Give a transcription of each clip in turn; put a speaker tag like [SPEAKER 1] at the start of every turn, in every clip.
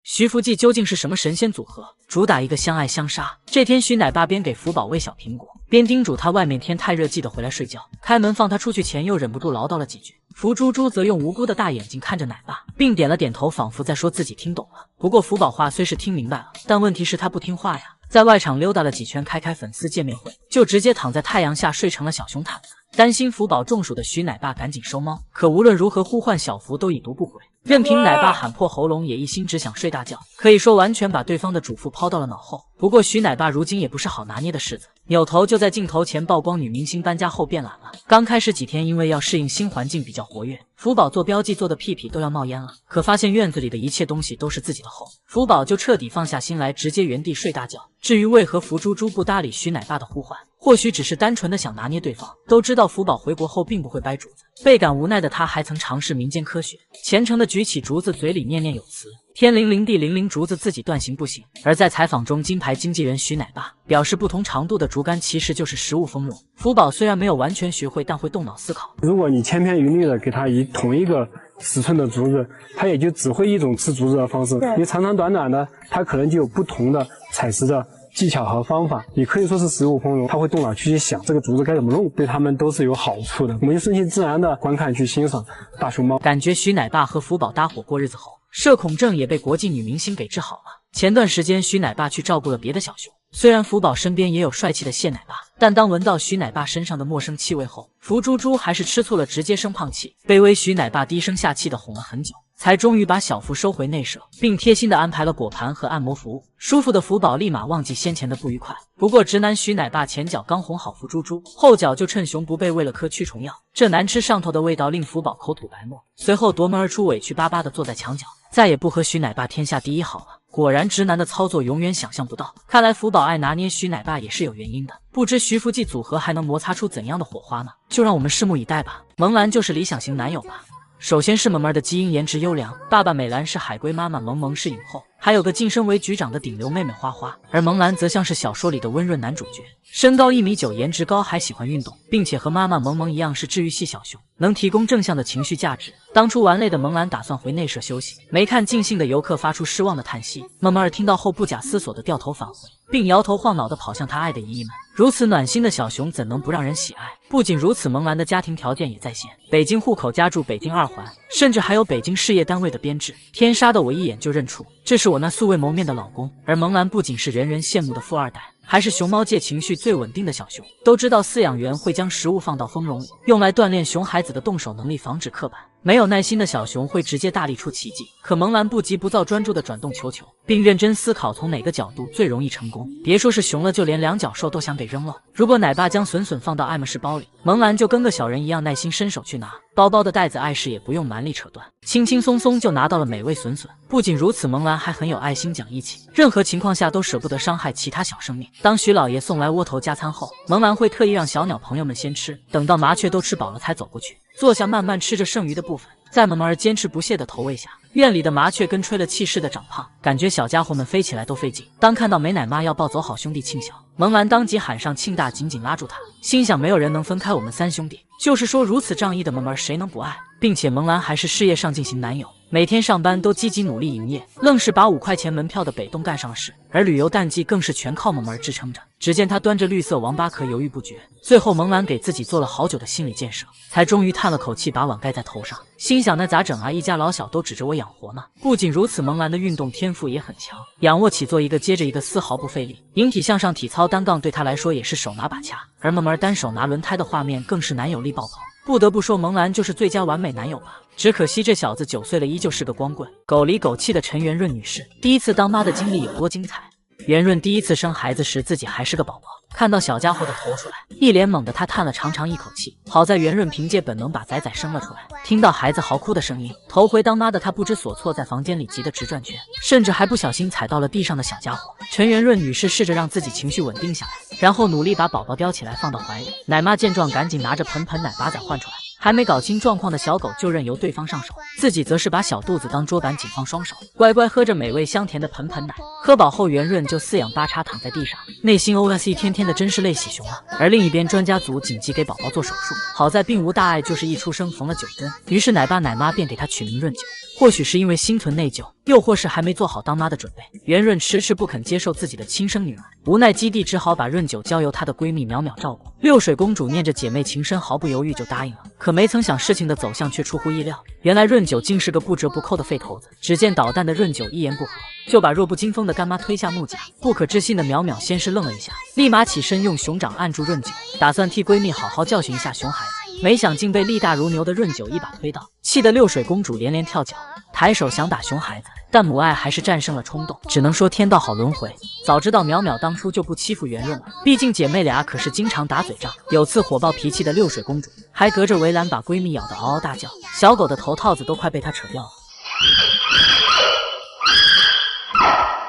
[SPEAKER 1] 徐福记究竟是什么神仙组合，主打一个相爱相杀？这天，徐奶爸边给福宝喂小苹果，边叮嘱他外面天太热，记得回来睡觉。开门放他出去前，又忍不住唠叨了几句。福猪猪则用无辜的大眼睛看着奶爸，并点了点头，仿佛在说自己听懂了。不过福宝话虽是听明白了，但问题是他不听话呀。在外场溜达了几圈，开粉丝见面会，就直接躺在太阳下睡成了小熊毯子。担心福宝中暑的徐奶爸赶紧收猫，可无论如何呼唤小福都已读不回，任凭奶爸喊破喉咙，也一心只想睡大觉，可以说完全把对方的嘱咐抛到了脑后。不过徐奶爸如今也不是好拿捏的柿子，扭头就在镜头前曝光女明星搬家后变懒了。刚开始几天，因为要适应新环境比较活跃，福宝做标记做的屁屁都要冒烟了。可发现院子里的一切东西都是自己的后，福宝就彻底放下心来，直接原地睡大觉。至于为何福猪猪不搭理徐奶爸的呼唤，或许只是单纯的想拿捏对方。都知道福宝回国后并不会掰竹子，倍感无奈的他还曾尝试民间科学，虔诚的举起竹子，嘴里念念有词，天灵灵地灵灵，竹子自己断行不行。而在采访中，金牌经纪人徐奶爸表示，不同长度的竹竿其实就是食物丰容。福宝虽然没有完全学会，但会动脑思考。
[SPEAKER 2] 如果你千篇一律的给他以同一个尺寸的竹子，他也就只会一种吃竹子的方式。你长长短短的，他可能就有不同的采食的技巧和方法，也可以说是食物丰容，他会动脑去想这个竹子该怎么弄，对他们都是有好处的。我们就顺其自然的观看去欣赏大熊猫。
[SPEAKER 1] 感觉徐奶爸和福宝搭伙过日子后，社恐症也被国际女明星给治好了。前段时间徐奶爸去照顾了别的小熊，虽然福宝身边也有帅气的谢奶爸，但当闻到徐奶爸身上的陌生气味后，福猪猪还是吃醋了，直接生胖气。卑微徐奶爸低声下气的哄了很久，才终于把小福收回内舍，并贴心的安排了果盘和按摩服务。舒服的福宝立马忘记先前的不愉快。不过直男徐奶爸前脚刚哄好福猪猪，后脚就趁熊不备喂了颗驱虫药，这难吃上头的味道令福宝口吐白沫，随后夺门而出，委屈巴巴的坐在墙角，再也不和徐奶爸天下第一好了。果然直男的操作永远想象不到，看来福宝爱拿捏徐奶爸也是有原因的。不知徐福记组合还能摩擦出怎样的火花呢？就让我们拭目以待吧。萌兰就是理想型男友吧。首先是萌萌的基因颜值优良，爸爸美兰是海龟，妈妈萌萌是影后，还有个晋升为局长的顶流妹妹花花。而萌兰则像是小说里的温润男主角，身高1.9米，颜值高，还喜欢运动，并且和妈妈萌萌一样是治愈系小熊，能提供正向的情绪价值。当初玩累的萌兰打算回内舍休息，没看尽兴的游客发出失望的叹息，萌萌儿听到后不假思索的掉头返回，并摇头晃脑的跑向他爱的姨姨们。如此暖心的小熊怎能不让人喜爱？不仅如此，萌兰的家庭条件也在线，北京户口，家住北京2环，甚至还有北京事业单位的编制。天杀的，我一眼就认出，这是我那素未谋面的老公。而萌兰不仅是人人羡慕的富二代，还是熊猫界情绪最稳定的小熊。都知道饲养员会将食物放到丰容里，用来锻炼熊孩子的动手能力，防止刻板。没有耐心的小熊会直接大力出奇迹，可萌兰不急不躁，专注的转动球球，并认真思考从哪个角度最容易成功。别说是熊了，就连两脚兽都想给扔了。如果奶爸将笋笋放到爱马仕包里，萌兰就跟个小人一样耐心伸手去拿，包包的袋子碍事也不用蛮力扯断，轻轻松松就拿到了美味笋笋。不仅如此，萌兰还很有爱心，讲义气，任何情况下都舍不得伤害其他小生命。当徐老爷送来窝头加餐后，萌兰会特意让小鸟朋友们先吃，等到麻雀都吃饱了才走过去，坐下慢慢吃着剩余的部分。在萌萌儿坚持不懈的投喂下，院里的麻雀跟吹了气似的长胖，感觉小家伙们飞起来都费劲。当看到美奶妈要抱走好兄弟庆小，萌兰当即喊上庆大，紧紧拉住他，心想没有人能分开我们3兄弟。就是说如此仗义的萌萌儿谁能不爱？并且萌兰还是事业上进型男友，每天上班都积极努力营业，愣是把5块钱门票的北东干上了市，而旅游淡季更是全靠萌萌儿支撑着。只见他端着绿色王八壳犹豫不决，最后萌兰给自己做了好久的心理建设，才终于叹了口气，把碗盖在头上，心想那咋整啊，一家老小都指着我养活呢。不仅如此，萌兰的运动天赋也很强，仰卧起坐一个接着一个，丝毫不费力。引体向上体操单杠对他来说也是手拿把掐，而萌萌儿单手拿轮胎的画面更是男友力爆棚。不得不说，萌兰就是最佳完美男友吧。只可惜这小子9岁了，依旧是个光棍。狗里狗气的陈圆润女士，第一次当妈的经历有多精彩？圆润第一次生孩子时，自己还是个宝宝，看到小家伙的头出来，一脸懵的她叹了长长一口气。好在圆润凭借本能把仔仔生了出来。听到孩子嚎哭的声音，头回当妈的她不知所措，在房间里急得直转圈，甚至还不小心踩到了地上的小家伙。陈圆润女士试着让自己情绪稳定下来，然后努力把宝宝叼起来放到怀里。奶妈见状，赶紧拿着盆奶把仔换出来。还没搞清状况的小狗就任由对方上手，自己则是把小肚子当桌板，紧放双手，乖乖喝着美味香甜的盆奶。喝饱后，圆润就四仰八叉躺在地上，内心 OS 一天天的真是泪洗熊了。而另一边，专家组紧急给宝宝做手术，好在并无大碍，就是一出生缝了9针。于是奶爸奶妈便给他取名润九。或许是因为心存内疚，又或是还没做好当妈的准备，圆润迟迟不肯接受自己的亲生女儿。无奈基地只好把润九交由她的闺蜜淼淼照顾。六水公主念着姐妹情深，毫不犹豫就答应了。可没曾想事情的走向却出乎意料，原来润九竟是个不折不扣的废头子。只见捣蛋的润九一言不合就把弱不禁风的干妈推下木架。不可置信的淼淼先是愣了一下，立马起身用熊掌按住润九，打算替闺蜜好好教训一下熊孩子。没想竟被力大如牛的润九一把推倒，气得六水公主连连跳脚，抬手想打熊孩子，但母爱还是战胜了冲动，只能说天道好轮回。早知道淼淼当初就不欺负圆润了，毕竟姐妹俩可是经常打嘴仗。有次火爆脾气的六水公主还隔着围栏把闺蜜咬得嗷嗷大叫，小狗的头套子都快被她扯掉了。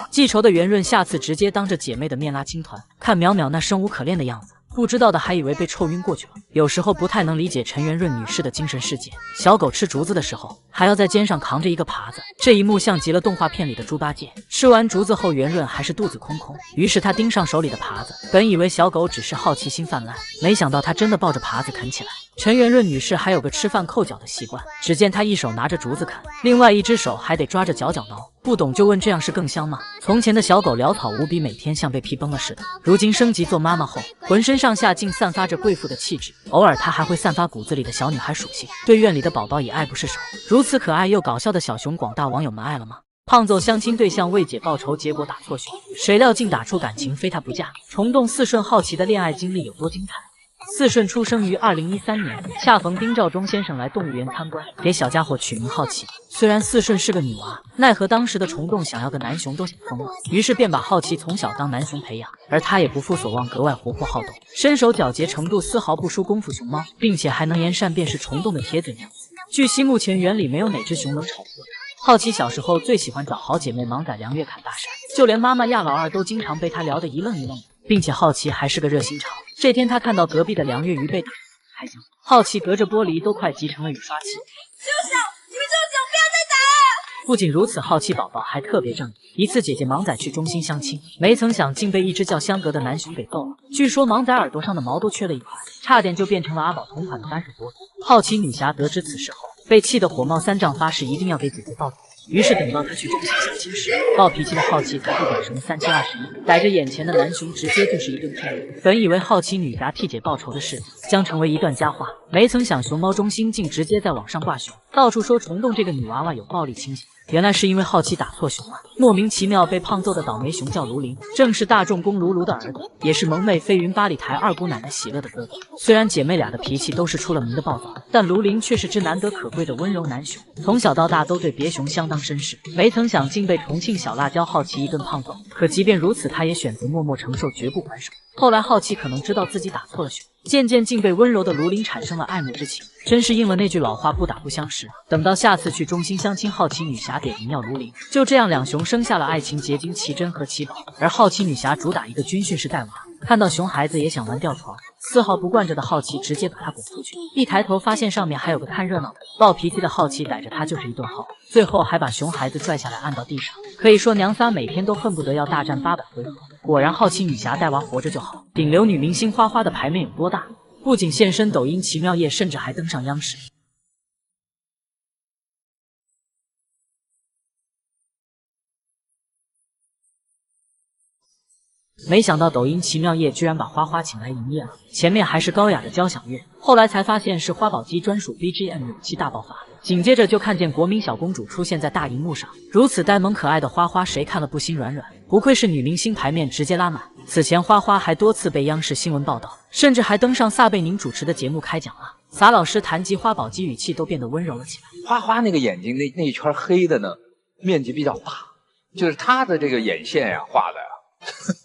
[SPEAKER 1] 记仇的圆润下次直接当着姐妹的面拉青团，看淼淼那生无可恋的样子，不知道的还以为被臭晕过去了。有时候不太能理解陈圆润女士的精神世界，小狗吃竹子的时候还要在肩上扛着一个耙子，这一幕像极了动画片里的猪八戒。吃完竹子后，圆润还是肚子空空，于是他盯上手里的耙子，本以为小狗只是好奇心泛滥，没想到他真的抱着耙子啃起来。陈圆润女士还有个吃饭扣脚的习惯，只见她一手拿着竹子啃，另外一只手还得抓着角角挠。不懂就问，这样是更香吗？从前的小狗潦草无比，每天像被皮崩了似的，如今升级做妈妈后，浑身上下竟散发着贵妇的气质，偶尔她还会散发骨子里的小女孩属性，对院里的宝宝也爱不释手。如此可爱又搞笑的小熊，广大网友们爱了吗？胖揍相亲对象为姐报仇，结果打错熊，谁料竟打出感情非他不嫁。虫洞四顺好奇的恋爱经历有多精彩？四顺出生于2013年，恰逢丁肇中先生来动物园参观，给小家伙取名好奇。虽然四顺是个女娃，奈何当时的虫洞想要个男熊都想疯了，于是便把好奇从小当男熊培养。而他也不负所望，格外活泼好动，身手矫捷程度丝毫不输功夫熊猫，并且还能言善辩，是虫洞的铁嘴娘子。据悉，目前园里没有哪只熊能吵不过他。好奇小时候最喜欢找好姐妹芒仔梁月侃大山，就连妈妈亚老二都经常被他聊得一愣一愣的，并且好奇还是个热心肠。这天他看到隔壁的梁月鱼被打，开心，好奇隔着玻璃都快急成了雨刷器。
[SPEAKER 3] 就想你们这种不要再打了！
[SPEAKER 1] 不仅如此，好奇宝宝还特别正义。一次姐姐芒仔去中心相亲，没曾想竟被一只叫香格的男熊给揍了。据说芒仔耳朵上的毛都缺了一块，差点就变成了阿宝同款的番薯多。好奇女侠得知此事后，被气得火冒三丈，发誓一定要给姐姐报仇。于是等到他去中心相亲时，暴脾气的好奇才不管什么3721，逮着眼前的男熊直接就是一顿片面。本以为好奇女侠替姐报仇的事将成为一段佳话，没曾想熊猫中心竟直接在网上挂熊，到处说虫洞这个女娃娃有暴力倾向。原来是因为好奇打错熊了，莫名其妙被胖揍的倒霉熊叫卢林，正是大众公卢卢的儿子，也是萌妹飞云8里台二姑奶奶喜乐的哥哥。虽然姐妹俩的脾气都是出了名的暴躁，但卢林却是只难得可贵的温柔男熊，从小到大都对别熊相当绅士。没曾想竟被重庆小辣椒好奇一顿胖揍，可即便如此，他也选择默默承受，绝不还手。后来好奇可能知道自己打错了熊，渐渐竟被温柔的卢林产生了爱慕之情，真是应了那句老话，不打不相识。等到下次去中心相亲，好奇女侠点名要卢林，就这样两熊生下了爱情结晶奇珍和奇宝。而好奇女侠主打一个军训式带娃，看到熊孩子也想玩吊床，丝毫不惯着的好奇直接把他滚出去，一抬头发现上面还有个看热闹的。暴脾气的好奇逮着他就是一顿薅，最后还把熊孩子拽下来按到地上。可以说娘仨每天都恨不得要大战800回合。果然好奇女侠带娃活着就好。顶流女明星花花的牌面有多大？不仅现身抖音奇妙夜，甚至还登上央视。没想到抖音奇妙夜居然把花花请来营业了，前面还是高雅的交响乐，后来才发现是花宝鸡专属 BGM， 勇气大爆发。紧接着就看见国民小公主出现在大荧幕上，如此呆萌可爱的花花，谁看了不心软软？不愧是女明星，牌面直接拉满。此前花花还多次被央视新闻报道，甚至还登上撒贝宁主持的节目开讲了。撒老师谈及花宝鸡，语气都变得温柔了起来。
[SPEAKER 4] 花花那个眼睛那一圈黑的呢，面积比较大，就是她的这个眼线呀画的呀。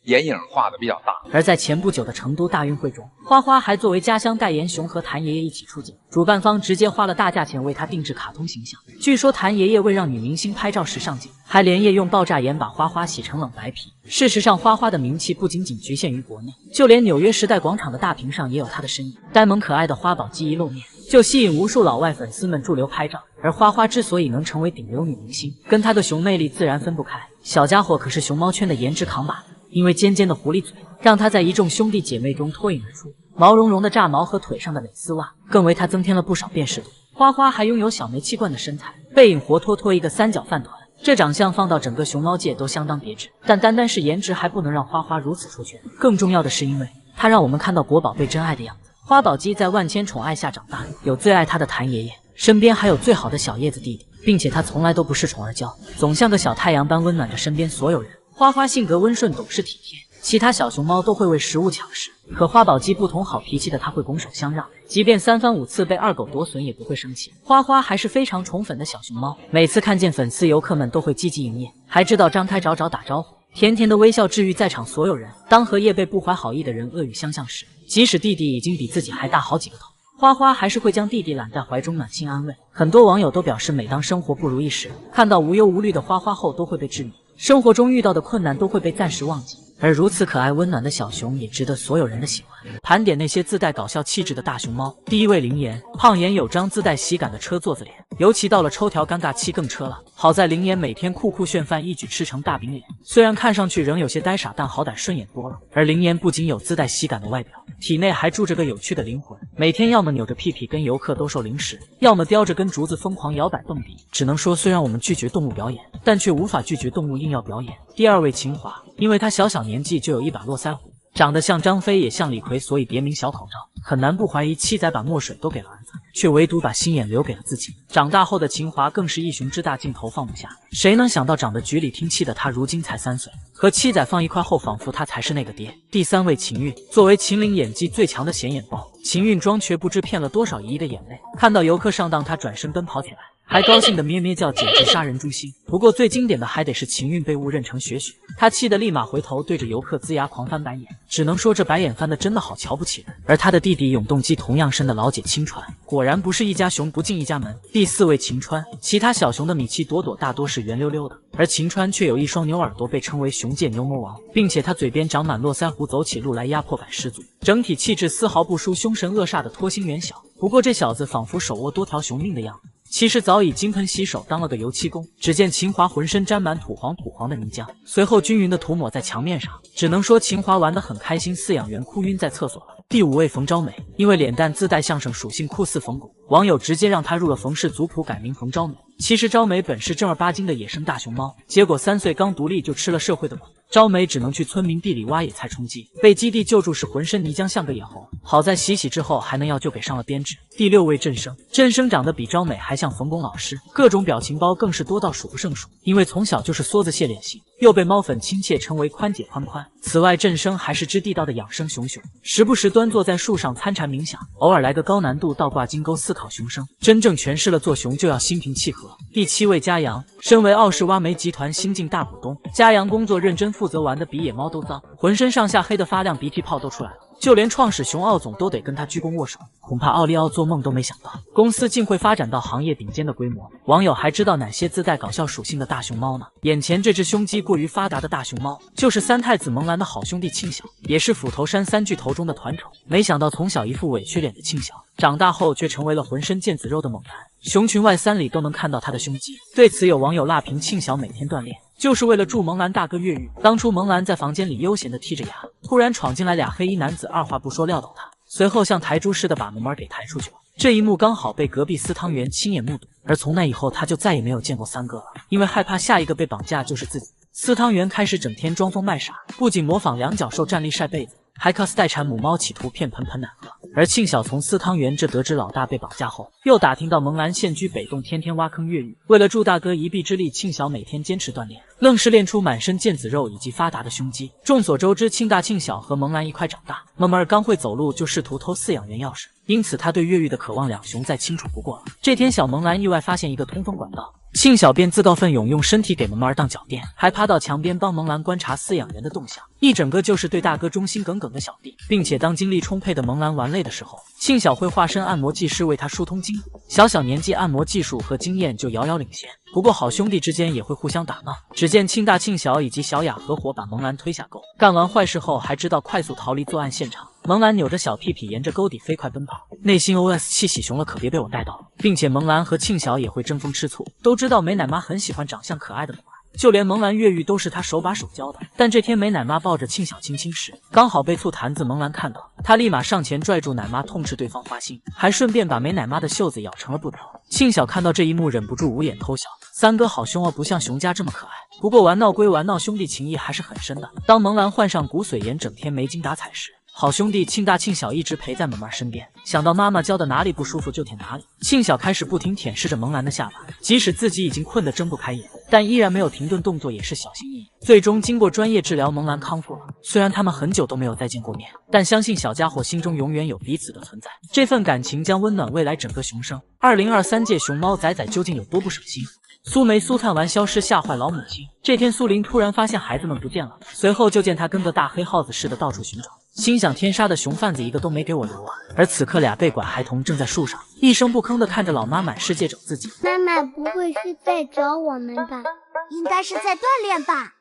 [SPEAKER 4] 眼影画的比较大。
[SPEAKER 1] 而在前不久的成都大运会中，花花还作为家乡代言熊和谭爷爷一起出镜，主办方直接花了大价钱为他定制卡通形象。据说谭爷爷为让女明星拍照时上镜，还连夜用爆炸盐把花花洗成冷白皮。事实上，花花的名气不仅仅局限于国内，就连纽约时代广场的大屏上也有她的身影。呆萌可爱的花宝鸡一露面，就吸引无数老外粉丝们驻留拍照。而花花之所以能成为顶流女明星，跟她的熊魅力自然分不开。小家伙可是熊猫圈的颜值扛把子，因为尖尖的狐狸嘴让她在一众兄弟姐妹中脱颖而出，毛茸茸的炸毛和腿上的蕾丝袜更为她增添了不少辨识度。花花还拥有小煤气罐的身材，背影活脱脱一个三角饭团，这长相放到整个熊猫界都相当别致。但单单是颜值还不能让花花如此出圈，更重要的是因为她让我们看到国宝被真爱的样子。花宝鸡在万千宠爱下长大，有最爱她的谭爷爷，身边还有最好的小叶子弟弟，并且他从来都不恃宠而骄，总像个小太阳般温暖着身边所有人。花花性格温顺懂事体贴，其他小熊猫都会为食物抢食，可花宝鸡不同，好脾气的他会拱手相让，即便三番五次被二狗夺笋也不会生气。花花还是非常宠粉的小熊猫，每次看见粉丝游客们都会积极营业，还知道张开爪爪打招呼，甜甜的微笑治愈在场所有人。当荷叶被不怀好意的人恶语相向时，即使弟弟已经比自己还大好几个头，花花还是会将弟弟揽在怀中暖心安慰。很多网友都表示，每当生活不如意时，看到无忧无虑的花花后都会被治愈，生活中遇到的困难都会被暂时忘记。而如此可爱温暖的小熊也值得所有人的喜欢。盘点那些自带搞笑气质的大熊猫，第一位灵颜，胖颜有张自带喜感的车座子脸，尤其到了抽条尴尬期更车了。好在灵颜每天酷酷炫饭，一举吃成大饼脸，虽然看上去仍有些呆傻，但好歹顺眼多了。而灵颜不仅有自带喜感的外表，体内还住着个有趣的灵魂，每天要么扭着屁屁跟游客兜售零食，要么叼着根竹子疯狂摇摆蹦迪。只能说，虽然我们拒绝动物表演，但却无法拒绝动物硬要表演。第二位秦华，因为他小年纪就有一把络腮胡，长得像张飞也像李逵，所以别名小口罩。很难不怀疑七仔把墨水都给了儿子，却唯独把心眼留给了自己。长大后的秦华更是一熊之大，镜头放不下。谁能想到长得局里听气的他如今才3岁，和七仔放一块后，仿佛他才是那个爹。第三位秦韵，作为秦岭演技最强的显眼包，秦韵装瘸不知骗了多少姨的眼泪。看到游客上当，他转身奔跑起来，还高兴的咩咩叫，简直杀人诛心。不过最经典的还得是秦韵被误认成雪雪，他气得立马回头对着游客龇牙狂翻白眼，只能说这白眼翻的真的好瞧不起人。而他的弟弟永动机同样深的老姐青川，果然不是一家熊不进一家门。第四位秦川，其他小熊的米奇朵朵大多是圆溜溜的，而秦川却有一双牛耳朵，被称为熊界牛魔王，并且他嘴边长满络腮胡，走起路来压迫感十足，整体气质丝毫不输凶神恶煞的脱星元小。不过这小子仿佛手握多条熊命的样子，其实早已金盆洗手当了个油漆工。只见秦华浑身沾满土黄的泥浆，随后均匀的涂抹在墙面上，只能说秦华玩得很开心，饲养员哭晕在厕所了。第五位冯昭美，因为脸蛋自带相声属性，酷似冯巩，网友直接让她入了冯氏族谱，改名冯昭美。其实昭美本是正儿八经的野生大熊猫，结果3岁刚独立就吃了社会的苦，昭美只能去村民地里挖野菜充饥，被基地救助时浑身泥浆像个野猴，好在洗之后还能要就给上了编制。第6位郑生，郑生长得比昭美还像冯巩老师，各种表情包更是多到数不胜数，因为从小就是梭子蟹脸型，又被猫粉亲切称为宽姐宽宽。此外郑生还是只地道的养生熊，时不时端坐在树上参禅冥想，偶尔来个高难度倒挂金钩思考熊声，真正诠释了做熊就要心平气和。第7位嘉阳，身为奥氏挖煤集团新晋大股东，嘉阳工作认真负责，玩的比野猫都脏，浑身上下黑的发亮，鼻涕泡都出来了，就连创始熊奥总都得跟他鞠躬握手，恐怕奥利奥做梦都没想到公司竟会发展到行业顶尖的规模。网友还知道哪些自带搞笑属性的大熊猫呢？眼前这只胸肌过于发达的大熊猫，就是三太子萌兰的好兄弟庆小，也是斧头山3巨头中的团宠。没想到从小一副委屈脸的庆小，长大后却成为了浑身腱子肉的猛男，熊群外3里都能看到他的胸肌。对此有网友辣评庆小每天锻炼就是为了助萌兰大哥越狱。当初萌兰在房间里悠闲地剔着牙，突然闯进来俩黑衣男子，二话不说撂倒他，随后像抬猪似的把门给抬出去了。这一幕刚好被隔壁司汤圆亲眼目睹，而从那以后他就再也没有见过三哥了，因为害怕下一个被绑架就是自己。司汤圆开始整天装疯卖傻，不仅模仿两脚兽站立晒被子，还 cos 待产母猫企图骗盆奶喝。而庆小从司汤圆这得知老大被绑架后，又打听到萌兰现居北洞，天天挖坑越狱。为了助大哥一臂之力，庆小每天坚持锻炼，愣是练出满身腱子肉以及发达的胸肌。众所周知，庆大庆小和萌兰一块长大，萌儿刚会走路就试图偷饲养员钥匙，因此他对越狱的渴望两熊再清楚不过了。这天小萌兰意外发现一个通风管道，庆小便自告奋勇用身体给萌儿当脚垫，还爬到墙边帮萌兰观察饲养员的动向，一整个就是对大哥忠心耿耿的小弟。并且当精力充沛的萌兰玩累的时候，庆小会化身按摩技师为他疏通筋骨，小年纪按摩技术和经验就遥遥领先。不过好兄弟之间也会互相打闹，只见庆大庆小以及小雅合伙把萌兰推下沟，干完坏事后还知道快速逃离作案现场。萌兰扭着小屁屁沿着沟底飞快奔跑，内心 OS 气喜熊了可别被我带到了，并且萌兰和庆晓也会争风吃醋，都知道美奶妈很喜欢长相可爱的萌兰。就连萌兰越狱都是她手把手教的，但这天美奶妈抱着庆小亲亲时，刚好被醋坛子萌兰看到，她立马上前拽住奶妈，痛斥对方花心，还顺便把美奶妈的袖子咬成了布条。庆小看到这一幕，忍不住捂眼偷笑，三哥好凶哦，不像熊家这么可爱。不过玩闹归玩闹，兄弟情谊还是很深的。当萌兰患上骨髓炎，整天没精打采时，好兄弟庆大庆小一直陪在萌儿身边，想到妈妈教的哪里不舒服就舔哪里。庆小开始不停舔舐着萌兰的下巴，即使自己已经困得睁不开眼，但依然没有停顿动作，也是小心翼翼。最终经过专业治疗，萌兰康复了。虽然他们很久都没有再见过面，但相信小家伙心中永远有彼此的存在，这份感情将温暖未来整个熊生。2023届熊猫仔仔究竟有多不省心？苏梅苏灿玩消失，吓坏老母亲。这天苏林突然发现孩子们不见了，随后就见他跟个大黑耗子似的到处寻找，心想天杀的熊贩子一个都没给我留啊！而此刻俩被拐孩童正在树上一声不吭的看着老妈满世界找自己。
[SPEAKER 5] 妈妈不会是在找我们吧？
[SPEAKER 3] 应该是在锻炼吧。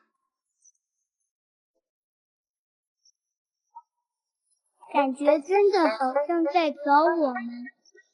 [SPEAKER 5] 感觉真的好像在找我们。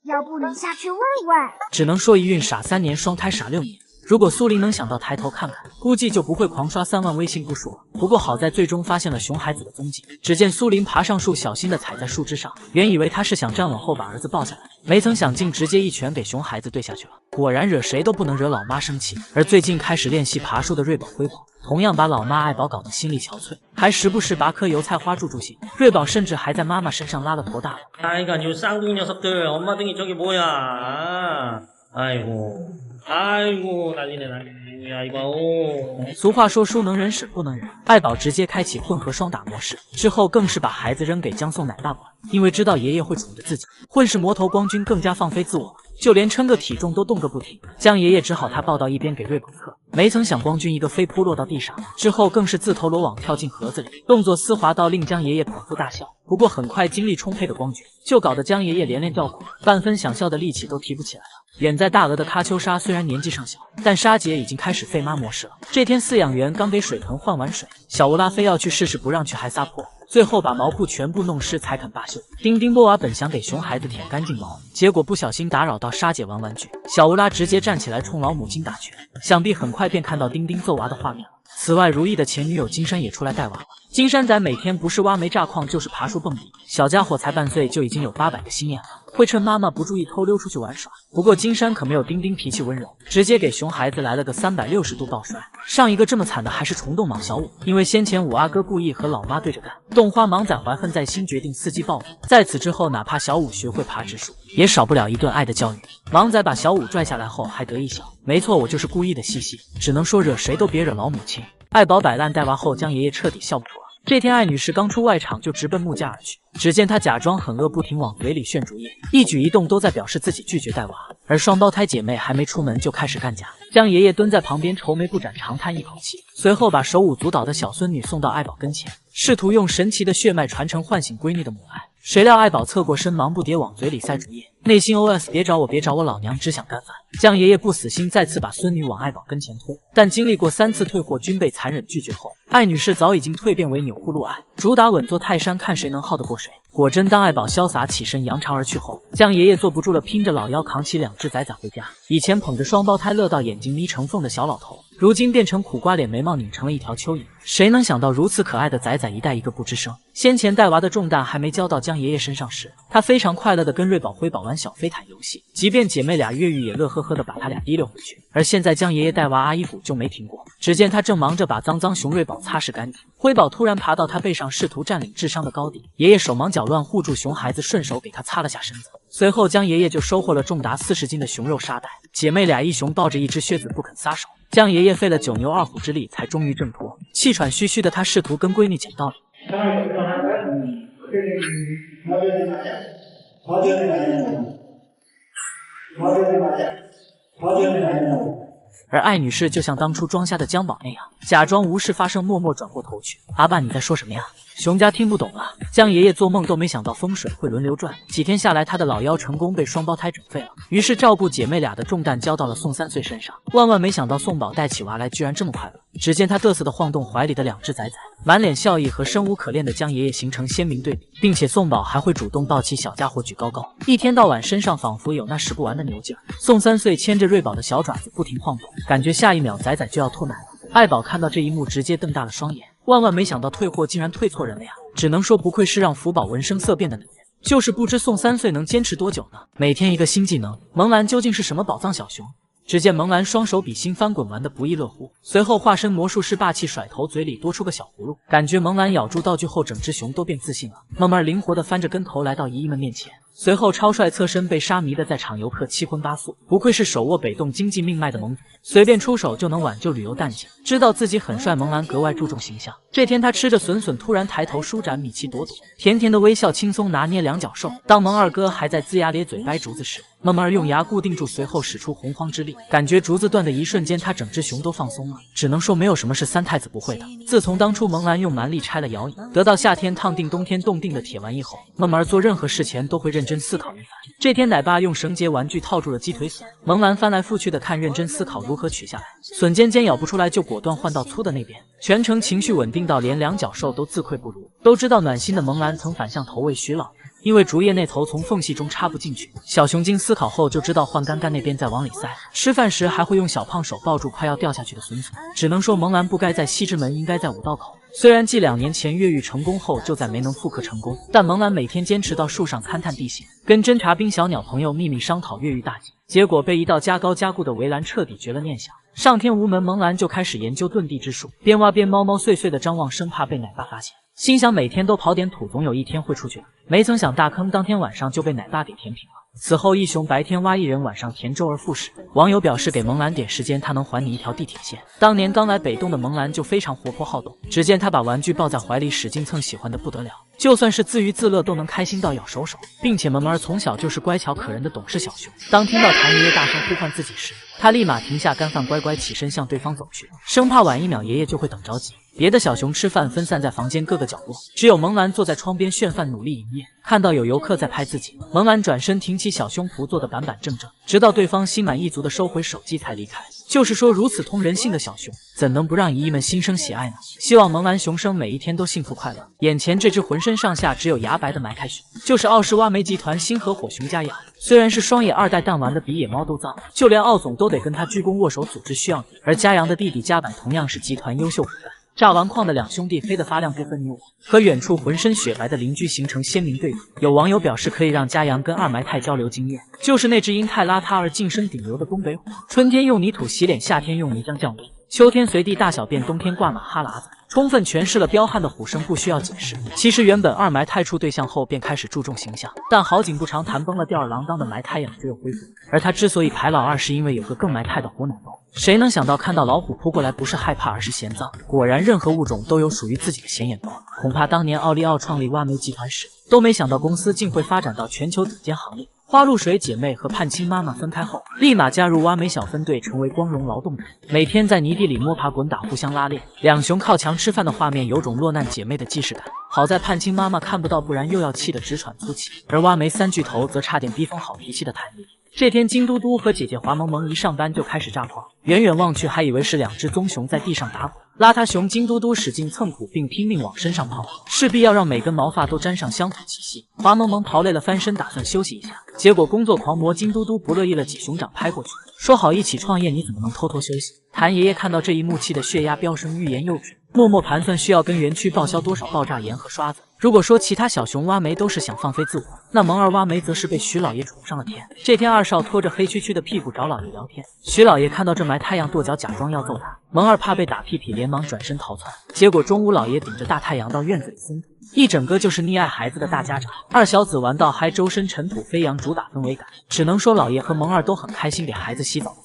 [SPEAKER 3] 要不你下去问问？
[SPEAKER 1] 只能说一孕傻3年，双胎傻6年。如果苏林能想到抬头看看，估计就不会狂刷3万微信步数了。不过好在最终发现了熊孩子的踪迹。只见苏林爬上树，小心地踩在树枝上，原以为他是想站稳后把儿子抱下来，没曾想竟直接一拳给熊孩子对下去了。果然惹谁都不能惹老妈生气。而最近开始练习爬树的瑞宝辉宝，同样把老妈爱宝搞得心力憔悴，还时不时拔颗油菜花助助兴。瑞宝甚至还在妈妈身上拉了坨大了。
[SPEAKER 6] 아이고 쌍둥이 녀석들 엄마 등이 저게 뭐야. 아이고 난리네 난리. 아이고.
[SPEAKER 1] 俗话说书能忍屎不能忍，爱宝直接开启混合双打模式，之后更是把孩子扔给江宋奶爸管，因为知道爷爷会宠着自己。混世魔头光君更加放飞自我，就连称个体重都动个不停，江爷爷只好他抱到一边给瑞宝测。没曾想光君一个飞扑落到地上，之后更是自投罗网跳进盒子里，动作丝滑到令江爷爷捧腹大笑。不过很快精力充沛的光君就搞得江爷爷连连叫苦，半分想笑的力气都提不起来了。远在大鹅的喀秋莎虽然年纪尚小，但莎姐已经开始费妈模式了。这天饲养员刚给水盆换完水，小乌拉非要去试试，不让去还撒泼，最后把毛裤全部弄湿才肯罢休。丁丁波娃本想给熊孩子舔干净毛，结果不小心打扰到莎姐玩玩具，小乌拉直接站起来冲老母亲打拳，想必很快便看到丁丁揍娃的画面了。此外，如意的前女友金山也出来带娃了。金山仔每天不是挖煤炸矿就是爬树蹦迪，小家伙才半岁就已经有800个心眼了，会趁妈妈不注意偷溜出去玩耍。不过金山可没有丁丁脾气温柔，直接给熊孩子来了个360度倒摔。上一个这么惨的还是虫洞蟒小五，因为先前五阿哥故意和老妈对着干，动花盲仔怀恨在心，决定伺机报复。在此之后，哪怕小五学会爬直树，也少不了一顿爱的教育。盲仔把小五拽下来后还得意笑，没错，我就是故意的嬉戏，只能说惹谁都别惹老母亲。爱宝摆烂带娃后，江爷爷彻底笑不出了。这天艾女士刚出外场就直奔木家而去，只见她假装很饿，不停往嘴里炫竹叶，一举一动都在表示自己拒绝带娃。而双胞胎姐妹还没出门就开始干架，江爷爷蹲在旁边愁眉不展，长叹一口气，随后把手舞足蹈的小孙女送到爱宝跟前，试图用神奇的血脉传承唤醒闺女的母爱。谁料爱宝侧过身，忙不迭往嘴里塞竹叶，内心 OS 别找我别找我，老娘只想干饭。江爷爷不死心，再次把孙女往爱宝跟前推，但经历过3次退货均被残忍拒绝后，艾女士早已经蜕变为钮祜禄爱，主打稳坐泰山，看谁能耗得过谁。果真当爱宝潇洒起身扬长而去后，江爷爷坐不住了，拼着老腰扛起2只崽崽回家。以前捧着双胞胎乐到眼睛眯成缝的小老头，如今变成苦瓜脸，眉毛拧成了一条蚯蚓。谁能想到如此可爱的崽崽一代一个不吱声。先前带娃的重担还没交到江爷爷身上时，他非常快乐地跟瑞宝辉宝玩小飞毯游戏，即便姐妹俩越狱也乐呵呵地把他俩提溜回去。而现在江爷爷带娃阿依古就没停过，只见他正忙着把脏脏熊瑞宝擦拭干净，辉宝突然爬到他背上，试图占领智商的高地，爷爷手忙脚乱护住熊孩子，顺手给他擦了下身子。随后江爷爷就收获了重达40斤的熊肉沙袋，姐妹俩一熊抱着一只靴子不肯撒手，江爷爷费了9牛2虎之力才终于挣脱。气喘吁吁的他试图跟闺女讲道理，而艾女士就像当初装瞎的江宝那样，假装无事发生，默默转过头去。阿爸你在说什么呀？熊家听不懂了，江爷爷做梦都没想到风水会轮流转。几天下来，他的老幺成功被双胞胎整废了，于是照顾姐妹俩的重担交到了宋3岁身上。万万没想到宋宝带起娃来居然这么快乐。只见他嘚瑟地晃动怀里的2只崽崽，满脸笑意和生无可恋的江爷爷形成鲜明对比，并且宋宝还会主动抱起小家伙举高高，一天到晚身上仿佛有那使不完的牛劲儿。宋3岁牵着瑞宝的小爪子不停晃动，感觉下一秒崽崽就要吐奶了。爱宝看到这一幕，直接瞪大了双眼，万万没想到退货竟然退错人了呀！只能说不愧是让福宝闻声色变的女人，就是不知宋3岁能坚持多久呢？每天一个新技能，萌兰究竟是什么宝藏小熊？只见萌兰双手比心翻滚玩得不亦乐乎，随后化身魔术师霸气甩头，嘴里多出个小葫芦，感觉萌兰咬住道具后，整只熊都变自信了，慢慢灵活地翻着跟头来到姨姨们面前。随后超帅侧身被沙弥的在场游客七荤八素，不愧是手握北洞经济命脉的盟主，随便出手就能挽救旅游淡季，知道自己很帅。萌兰格外注重形象。这天他吃着笋笋，突然抬头舒展米奇朵朵，甜甜的微笑轻松拿捏2角兽。当萌二哥还在龇牙咧嘴掰竹子时，萌儿用牙固定住，随后使出洪荒之力，感觉竹子断的一瞬间，他整只熊都放松了。只能说没有什么是3太子不会的。自从当初萌兰用蛮力拆了摇椅，得到夏天烫定冬天冻定的铁丸以后，萌儿做任何事前都会认真思考一番。这天奶爸用绳结玩具套住了鸡腿笋，萌兰翻来覆去的看，认真思考如何取下来。笋尖尖咬不出来，就果断换到粗的那边，全程情绪稳定到连2角兽都自愧不如。都知道暖心的萌兰曾反向投喂徐老爷，因为竹叶那头从缝隙中插不进去，小熊经思考后就知道换干干那边再往里塞。吃饭时还会用小胖手抱住快要掉下去的笋笋。只能说萌兰不该在西直门，应该在武道口。虽然继2年前越狱成功后就再没能复刻成功，但萌兰每天坚持到树上勘探地形，跟侦察兵小鸟朋友秘密商讨越狱大计，结果被一道加高加固的围栏彻底绝了念想。上天无门，萌兰就开始研究遁地之术，边挖边猫猫碎碎的张望，生怕被奶爸发现。心想每天都跑点土，总有一天会出去的。没曾想大坑当天晚上就被奶爸给填平了。此后一熊白天挖一人，晚上填周而复始。网友表示给萌兰点时间，他能还你一条地铁线。当年刚来北洞的萌兰就非常活泼好动，只见他把玩具抱在怀里使劲蹭，喜欢的不得了。就算是自娱自乐都能开心到咬手手，并且萌儿从小就是乖巧可人的懂事小熊。当听到谭爷爷大声呼唤自己时，他立马停下干饭，乖乖起身向对方走去，生怕晚1秒爷爷就会等着急。别的小熊吃饭分散在房间各个角落，只有萌兰坐在窗边炫饭努力营业。看到有游客在拍自己，萌兰转身挺起小胸脯坐得板板正正，直到对方心满意足地收回手机才离开。就是说如此通人性的小熊，怎能不让姨姨们心生喜爱呢？希望萌兰熊生每一天都幸福快乐。眼前这只浑身上下只有牙白的埋汰熊，就是奥氏挖煤集团新合伙熊家养。虽然是双野2代，但玩的比野猫都脏，就连奥总都得跟他鞠躬握手组织需要你。而家阳的弟弟家柏同样是集团优秀骨干。炸完矿的2兄弟飞得发亮，不分你我，和远处浑身雪白的邻居形成鲜明对比。有网友表示可以让家阳跟2埋汰交流经验，就是那只因太邋遢而晋升顶流的东北虎。春天用泥土洗脸，夏天用泥浆降温，秋天随地大小便，冬天挂满哈喇子，充分诠释了彪悍的虎生不需要解释。其实原本2埋汰出对象后便开始注重形象，但好景不长，谈崩了吊儿郎当的埋汰养就又恢复。而他之所以排老2，是因为有个更埋汰的虎奶包。谁能想到看到老虎扑过来不是害怕，而是嫌脏。果然任何物种都有属于自己的显眼包。恐怕当年奥利奥创立挖煤集团时，都没想到公司竟会发展到全球顶尖行业。花露水姐妹和盼亲妈妈分开后，立马加入挖煤小分队，成为光荣劳动者，每天在泥地里摸爬滚打，互相拉练。2熊靠墙吃饭的画面有种落难姐妹的既视感。好在盼亲妈妈看不到，不然又要气得直喘粗气。而挖煤3巨头则差点逼疯好脾气的谭爷爷。这天，金嘟嘟和姐姐华萌萌一上班就开始炸矿，远远望去还以为是2只棕熊在地上打滚。邋遢熊金嘟嘟使劲蹭土，并拼命往身上刨，势必要让每根毛发都沾上乡土气息。华萌萌刨累了翻身，打算休息一下，结果工作狂魔金嘟嘟不乐意了，几熊掌拍过去，说好一起创业，你怎么能偷偷休息？谭爷爷看到这一幕，气得血压飙升，欲言又止，默默盘算需要跟园区报销多少爆炸盐和刷子。如果说其他小熊挖煤都是想放飞自我，那萌儿挖煤则是被徐老爷宠上了天。这天2少拖着黑黢黢的屁股找老爷聊天，徐老爷看到这埋太阳跺脚，假装要揍他。萌儿怕被打屁屁，连忙转身逃窜。结果中午老爷顶着大太阳到院子里松土，一整个就是溺爱孩子的大家长。2小子玩到还周身尘土飞扬，主打氛围感。只能说老爷和萌儿都很开心，给孩子洗澡。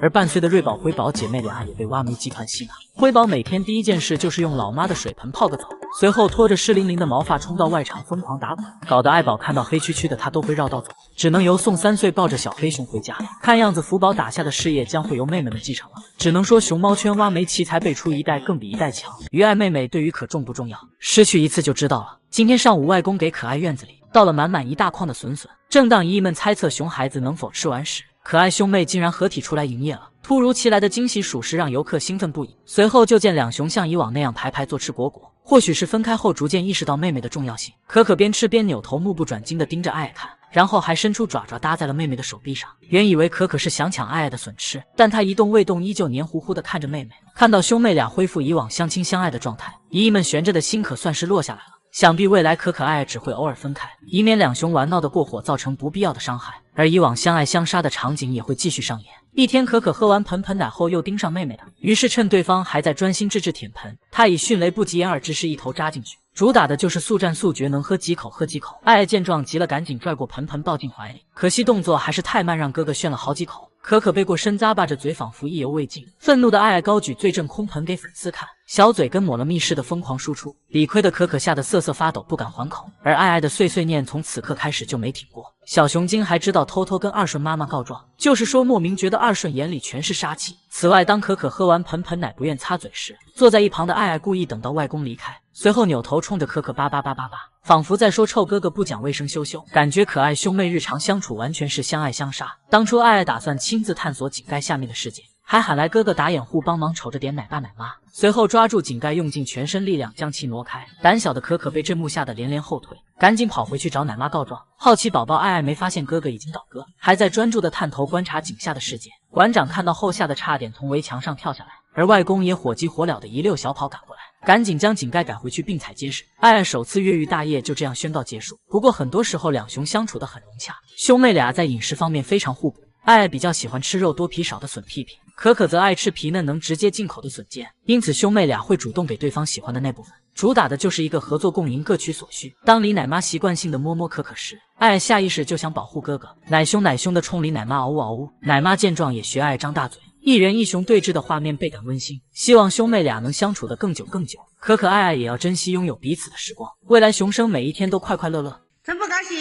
[SPEAKER 1] 而伴随的瑞宝、辉宝姐妹俩也被挖煤集团吸纳。辉宝每天第一件事就是用老妈的水盆泡个澡，随后拖着湿淋淋的毛发冲到外场疯狂打滚，搞得爱宝看到黑黢黢的他都会绕道走，只能由宋3岁抱着小黑熊回家。看样子福宝打下的事业将会由妹妹们继承了，只能说熊猫圈挖煤奇才辈出一代更比一代强。于爱妹妹对于可重不重要，失去一次就知道了。今天上午外公给可爱院子里倒了满满一大筐的笋笋，正当姨姨们猜测熊孩子能否吃完时，可爱兄妹竟然合体出来营业了。突如其来的惊喜属实让游客兴奋不已，随后就见两熊像以往那样排排坐吃果果。或许是分开后逐渐意识到妹妹的重要性，可可边吃边扭头目不转睛地盯着爱爱看，然后还伸出爪爪搭在了妹妹的手臂上。原以为可可是想抢爱爱的笋吃，但她一动未动，依旧黏糊糊地看着妹妹。看到兄妹俩恢复以往相亲相爱的状态，姨姨们悬着的心可算是落下来了。想必未来可可爱爱只会偶尔分开，以免两熊玩闹的过火造成不必要的伤害，而以往相爱相杀的场景也会继续上演。一天，可可喝完盆盆奶后又盯上妹妹的，于是趁对方还在专心致志舔盆，他以迅雷不及掩耳之势一头扎进去，主打的就是速战速决，能喝几口喝几口。爱爱见状急了，赶紧拽过盆盆抱进怀里，可惜动作还是太慢，让哥哥炫了好几口。可可背过身咂巴着嘴，仿佛意犹未尽。愤怒的爱爱高举罪证空盆给粉丝看，小嘴跟抹了蜜似的疯狂输出。理亏的可可吓得瑟瑟发抖，不敢还口。而爱爱的碎碎念从此刻开始就没停过。小熊精还知道偷偷跟二顺妈妈告状，就是说莫名觉得二顺眼里全是杀气。此外，当可可喝完盆盆奶不愿擦嘴时，坐在一旁的爱爱故意等到外公离开，随后扭头冲着可可叭叭叭叭叭，仿佛在说臭哥哥不讲卫生羞羞。感觉可爱兄妹日常相处完全是相爱相杀。当初爱爱打算亲自探索井盖下面的世界，还喊来哥哥打掩护帮忙瞅着点奶爸奶妈，随后抓住井盖用尽全身力量将其挪开。胆小的可可被这幕吓得连连后退，赶紧跑回去找奶妈告状。好奇宝宝爱爱没发现哥哥已经倒戈，还在专注的探头观察井下的世界。馆长看到后吓得差点从围墙上跳下来，而外公也火急火燎的一溜小跑赶过来，赶紧将井盖改回去并采结实。爱爱首次越狱大业就这样宣告结束。不过很多时候两熊相处得很融洽，兄妹俩在饮食方面非常互补。爱爱比较喜欢吃肉多皮少的笋屁屁，可可则爱吃皮嫩能直接进口的笋尖，因此兄妹俩会主动给对方喜欢的那部分，主打的就是一个合作共赢，各取所需。当李奶妈习惯性的摸摸可可时，爱爱下意识就想保护哥哥，奶凶的冲李奶妈嗷呜嗷呜。奶妈见状也学爱张大嘴，一人一熊对峙的画面倍感温馨，希望兄妹俩能相处得更久更久。可可爱爱也要珍惜拥有彼此的时光，未来熊生每一天都快快乐乐。
[SPEAKER 3] 真不高兴，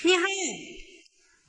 [SPEAKER 3] 你还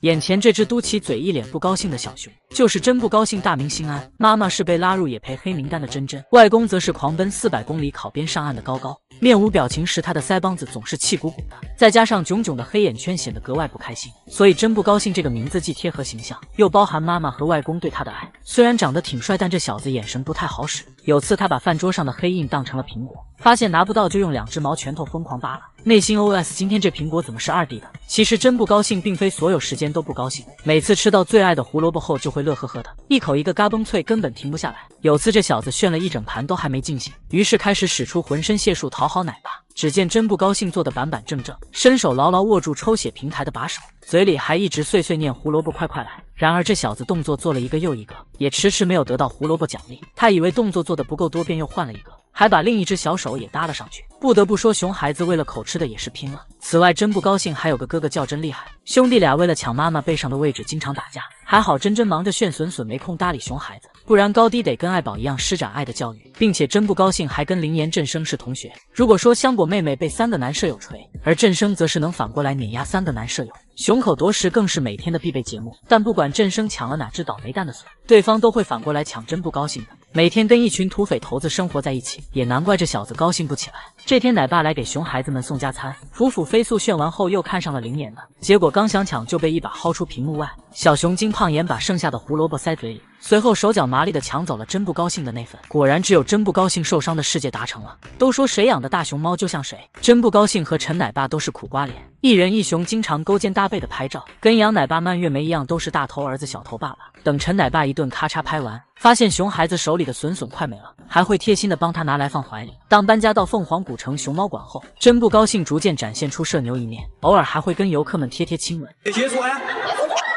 [SPEAKER 1] 眼前这只嘟起嘴一脸不高兴的小熊，就是真不高兴大明星安。妈妈是被拉入也陪黑名单的珍珍，外公则是狂奔400公里考编上岸的高高。面无表情时，他的腮帮子总是气鼓鼓的，再加上炯炯的黑眼圈，显得格外不开心。所以真不高兴这个名字既贴合形象，又包含妈妈和外公对他的爱。虽然长得挺帅，但这小子眼神不太好使。有次他把饭桌上的黑印当成了苹果，发现拿不到就用2只毛拳头疯狂扒拉，内心 OS 今天这苹果怎么是2D 的。其实真不高兴并非所有时间都不高兴，每次吃到最爱的胡萝卜后就会乐呵呵的，一口一个嘎嘣脆，根本停不下来。有次这小子炫了一整盘都还没尽兴，于是开始使出浑身解数讨好奶爸。只见真不高兴坐得板板正正，伸手牢牢握住抽血平台的把手，嘴里还一直碎碎念胡萝卜快快来。然而这小子动作做了一个又一个，也迟迟没有得到胡萝卜奖励。他以为动作做得不够多，便又换了一个，还把另一只小手也搭了上去。不得不说，熊孩子为了口吃的也是拼了。此外，真不高兴还有个哥哥叫真厉害，兄弟俩为了抢妈妈背上的位置经常打架，还好真真忙着炫笋笋，没空搭理熊孩子，不然高低得跟爱宝一样施展爱的教育。并且真不高兴还跟林岩、郑生是同学。如果说香果妹妹被3个男舍友锤，而郑生则是能反过来碾压3个男舍友，熊口夺食更是每天的必备节目。但不管郑生抢了哪只倒霉蛋的笋，对方都会反过来抢真不高兴的。每天跟一群土匪头子生活在一起，也难怪这小子高兴不起来。这天奶爸来给熊孩子们送加餐，虎虎飞速炫完后又看上了林岩的，结果刚想抢就被一把薅出屏幕外。小熊精胖眼把剩下的胡萝卜塞嘴里，随后手脚麻利的抢走了真不高兴的那份。果然只有真不高兴受伤的世界达成了。都说谁养的大熊猫就像谁，真不高兴和陈奶爸都是苦瓜脸，一人一熊经常勾肩搭背的拍照，跟杨奶爸蔓越莓一样，都是大头儿子小头爸爸。等陈奶爸一顿咔嚓拍完，发现熊孩子手里的笋笋快没了，还会贴心的帮他拿来放怀里。当搬家到凤凰古城熊猫馆后，真不高兴逐渐展现出社牛一面，偶尔还会跟游客们贴贴亲吻。
[SPEAKER 7] 解锁呀！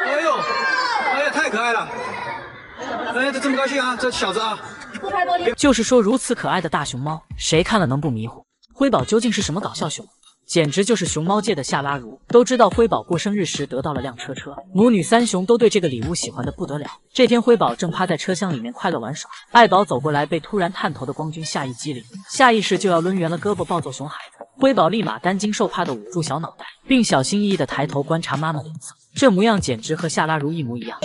[SPEAKER 7] 哎呦，哎呀，太可爱了！哎，这么高兴啊，这小子啊！
[SPEAKER 1] 就是说，如此可爱的大熊猫，谁看了能不迷糊？辉宝究竟是什么搞笑熊？简直就是熊猫界的夏拉如。都知道辉宝过生日时得到了辆车车，母女三雄都对这个礼物喜欢的不得了。这天辉宝正趴在车厢里面快乐玩耍，爱宝走过来，被突然探头的光君吓一激灵，下意识就要抡圆了胳膊抱揍熊孩子。辉宝立马担惊受怕的捂住小脑袋，并小心翼翼的抬头观察妈妈脸色，这模样简直和夏拉如一模一样。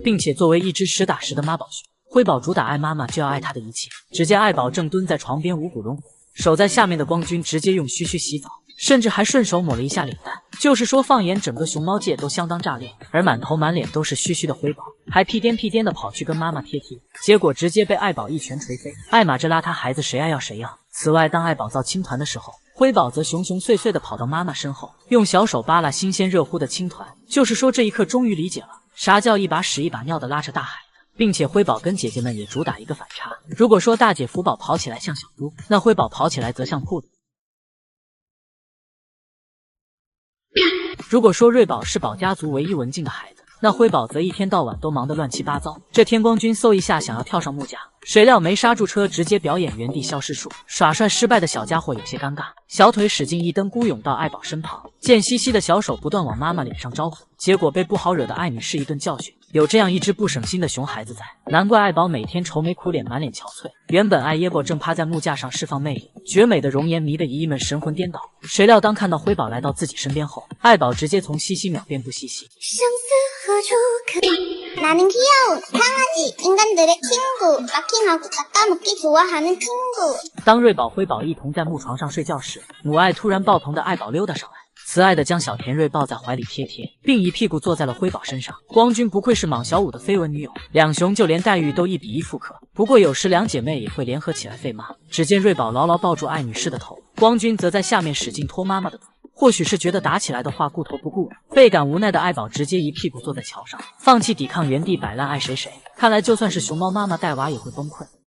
[SPEAKER 1] 并且作为一只实打实的妈宝熊，辉宝主打爱妈妈就要爱她的一切。只见爱宝正蹲在床边五谷龙虎，守在下面的光君直接用须须洗澡，甚至还顺手抹了一下脸蛋。就是说放眼整个熊猫界都相当炸裂。而满头满脸都是须须的辉宝还屁颠屁颠的跑去跟妈妈贴贴，结果直接被爱宝一拳捶飞。艾玛这邋遢孩子谁爱要谁要。此外，当爱宝造青团的时候，辉宝则熊熊碎碎的跑到妈妈身后，用小手扒拉新鲜热乎的青团。就是说这一刻终于理解了啥叫一把屎一把尿的拉扯大孩子。并且辉宝跟姐姐们也主打一个反差，如果说大姐福宝跑起来像小猪，那辉宝跑起来则像兔子。如果说瑞宝是宝家族唯一文静的孩子，那辉宝则一天到晚都忙得乱七八糟。这天光君嗖一下想要跳上木架，谁料没刹住车，直接表演原地消失术。耍帅失败的小家伙有些尴尬，小腿使劲一蹬，孤勇到爱宝身旁，贱兮兮的小手不断往妈妈脸上招呼，结果被不好惹的爱女士一顿教训。有这样一只不省心的熊孩子在，难怪爱宝每天愁眉苦脸，满脸憔悴。原本爱耶伯正趴在木架上释放魅力，绝美的容颜迷得姨姨们神魂颠倒。谁料当看到辉宝来到自己身边后，爱宝直接从嘻嘻秒变不嘻嘻。当瑞宝辉宝一同在木床上睡觉时，母爱突然爆棚的爱宝溜达上来，慈爱的将小田瑞抱在怀里贴贴，并一屁股坐在了辉宝身上。光君不愧是莽小五的绯闻女友，两熊就连待遇都1比1复刻。不过有时两姐妹也会联合起来废妈。只见瑞宝牢牢抱住爱女士的头，光君则在下面使劲拖妈妈的腿。或许是觉得打起来的话顾头不顾尾，倍感无奈的爱宝直接一屁股坐在桥上，放弃抵抗，原地摆烂爱谁谁。看来就算是熊猫妈妈带娃也会崩溃。